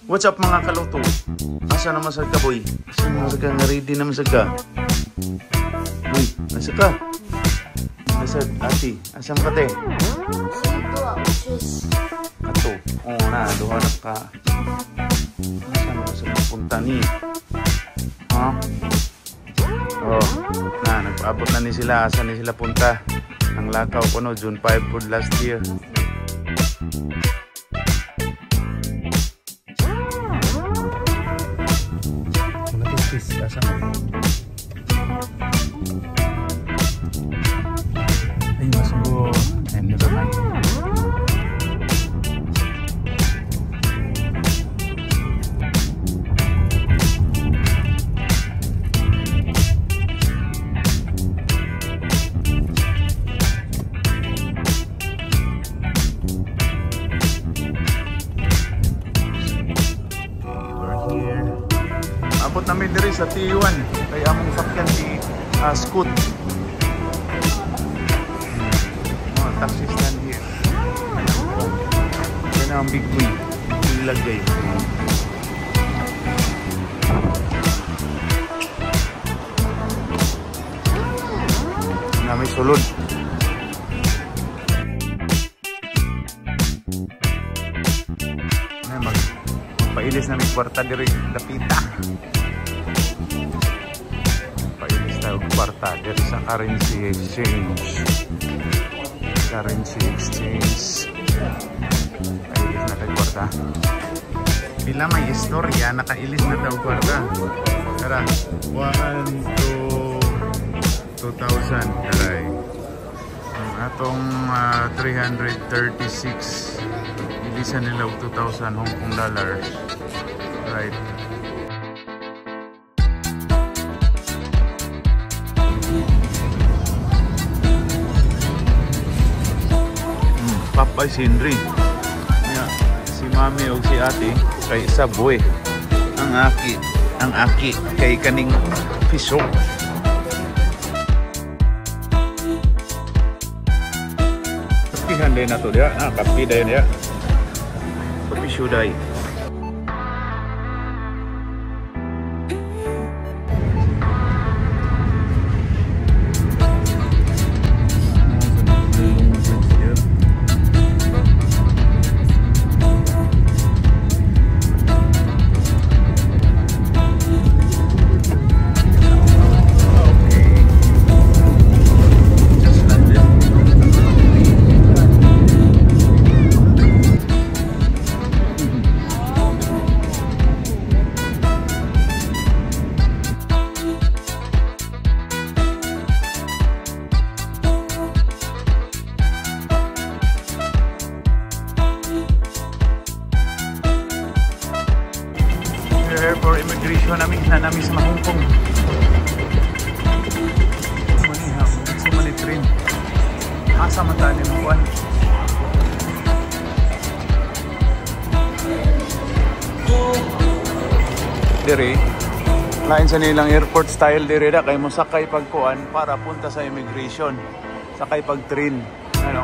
What's up mga kaluto? Asa naman sa ka, boy? Asa naman sa ka? Ready naman sa ka? Uy, nasa ka? Nasa ati? Asa mo ka, te? Ato. Oo na, duha na ka. Asa naman sa punta ni? Ha? Oh, na, nagpaabot na ni sila. Asa ni sila punta? Ang lakaw ko no, June 5 po last year. Asa mo? Ay, masubo. Ay, never mind. Abot namin diri sa T1 kaya among sakyan si Scoot. Taxi stand here. Yan ang big wheel. Ilagay. Na may sulod. Magpailis na may kwarta diri Lapita. Kwarta dito sa currency exchange. Currency exchange. Nakailis na tayo kwarta. Bila may istorya, nakailis na tayo kwarta. Tara, 1 to 2,000. Taray. Ang atong 336. Ilisan nila 2,000 Hong Kong dollars. Right. Papay Sindri. Si mami o si ate kay Saboy. Ang aki kay kaning piso. Kapihan din na to dia. Kapi din dia. Kapi suday. For immigration namin na namin sa Hong Kong. Sa mani train. Asa matali ng buwan. Dire, lain sa nilang airport style dire da kay mo sakay pagkuan para punta sa immigration. Sakay pag train, ano?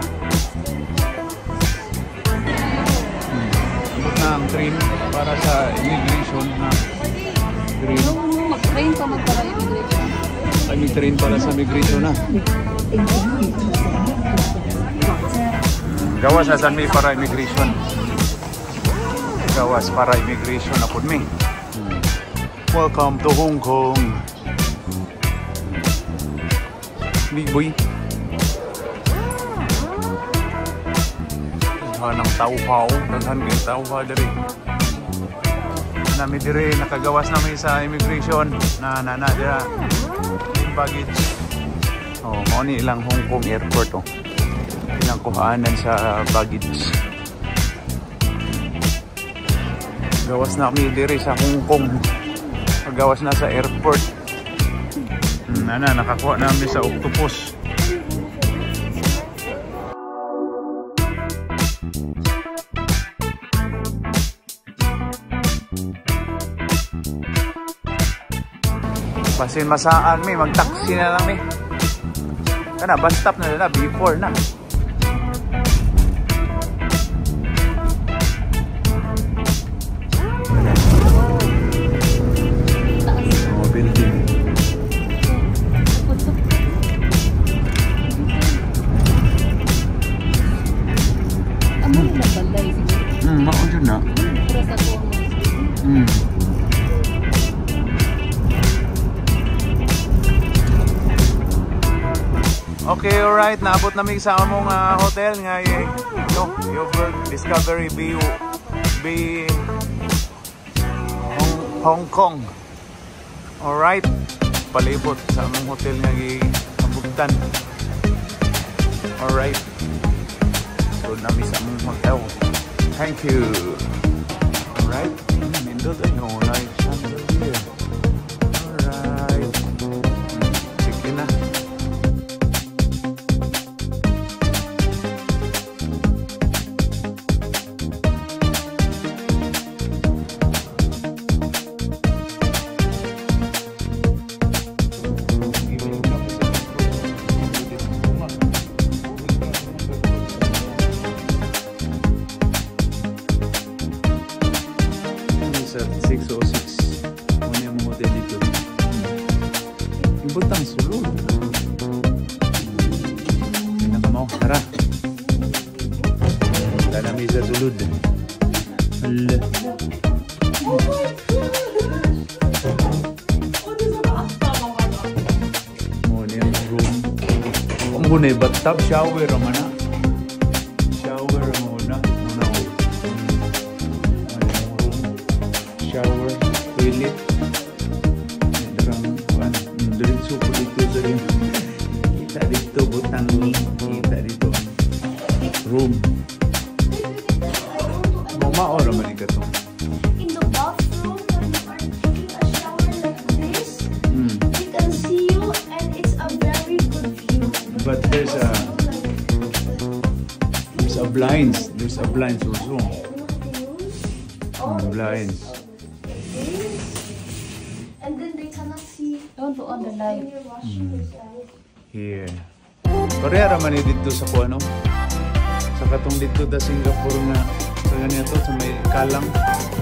Na ang train para sa immigration na train. Mag-train pa para immigration. Ay, train para sa immigration na. Gawas na saan may para immigration. Gawas para immigration na po mi. Welcome to Hong Kong. Big boy. Ng taupaw, daghan kay taupaw diri. Nami diri nakagawas namin sa immigration na dira baggage. Oh, mao ni ilang Hong Kong airport oh. Ilang kuhaanan sa baggage. Gawas na kami diri sa Hong Kong. Pagawas na sa airport. Nakakuha namin sa octopus. Basin masaan mi, mag-taxi na lang mi. Kana, bus stop na before na. Okay, alright. Naabot namin sa among hotel nga Discovery Bay Hong Kong. Alright. Palibot sa among hotel nga giabugtan. Alright. So namin sa among hotel. Thank you. Alright. Nindot ay no live chandelier. Alright. Sige na. Sa 606 punya mo hotel dito. Ibutang sulod. Pinakamaw, tara. Tanami sa sulod. Hala. Muna yung room. Kung muna yung bathtub, shower naman na. Shower muna. Shower, toilet. Diretso po dito sa rin. Kita dito, butang ni. Kita dito. Room. Mama, o naman ika to. In the bathroom, when you are taking a shower like this, you can see you and it's a very good view. But there's a blinds. There's a blinds also. Blinds. And then they cannot see Don't do on the light. when you're washing yourself. Here. Pareha raman ni dito sa kuano. Sa katong dito da Singapore nga sa ganito sa may kalang.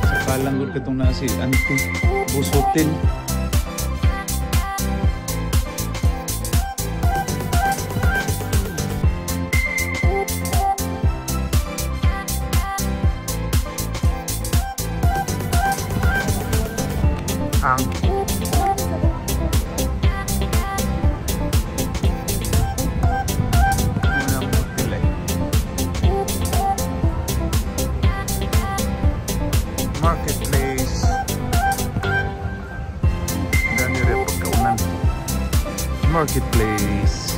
Sa kalang gud katong na si Auntie Busotin. Ang marketplace. Dani rin pagkaunan. Marketplace.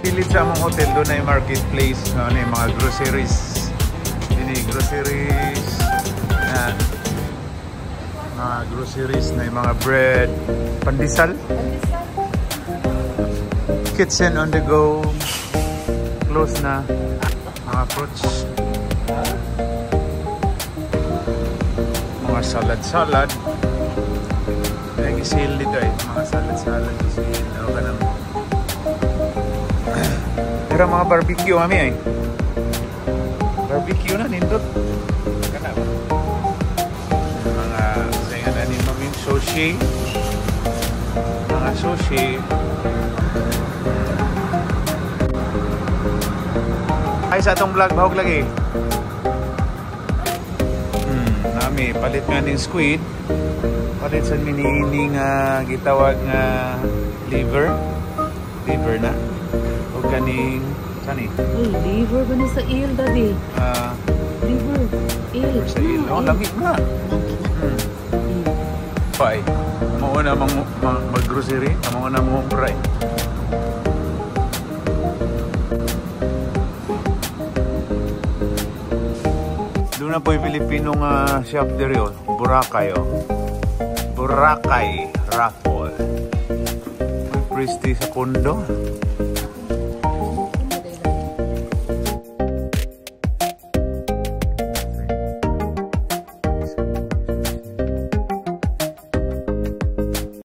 Pilit sa among hotel doon na yung marketplace, ano yung mga groceries. Ini groceries. Yan. Mga groceries na yung mga bread, pandesal. Kitchen on the go. Close na. Mga fruits. Mga salad-salad. May gisil dito eh. Mga salad-salad. Gisil. Ano ka naman. Pero mga barbecue kami ay. Barbecue na nindot. Kanap. Mga sayan na ni Mami sushi. Mga sushi. Ay sa atong vlog bahog lagi. Nami palit nga ning squid. Palit sa mini nga gitawag nga liver. Liver na. Kaning kani Liver ba ni sa il daddy? Liver. Il. Sa il. Oh, lamig na. Bye. Mao na mag-grocery, mao na mo fry. Doon na po yung Pilipino nga shop diri oh. Boracay oh. Boracay Raffle. May Christy sa kondo.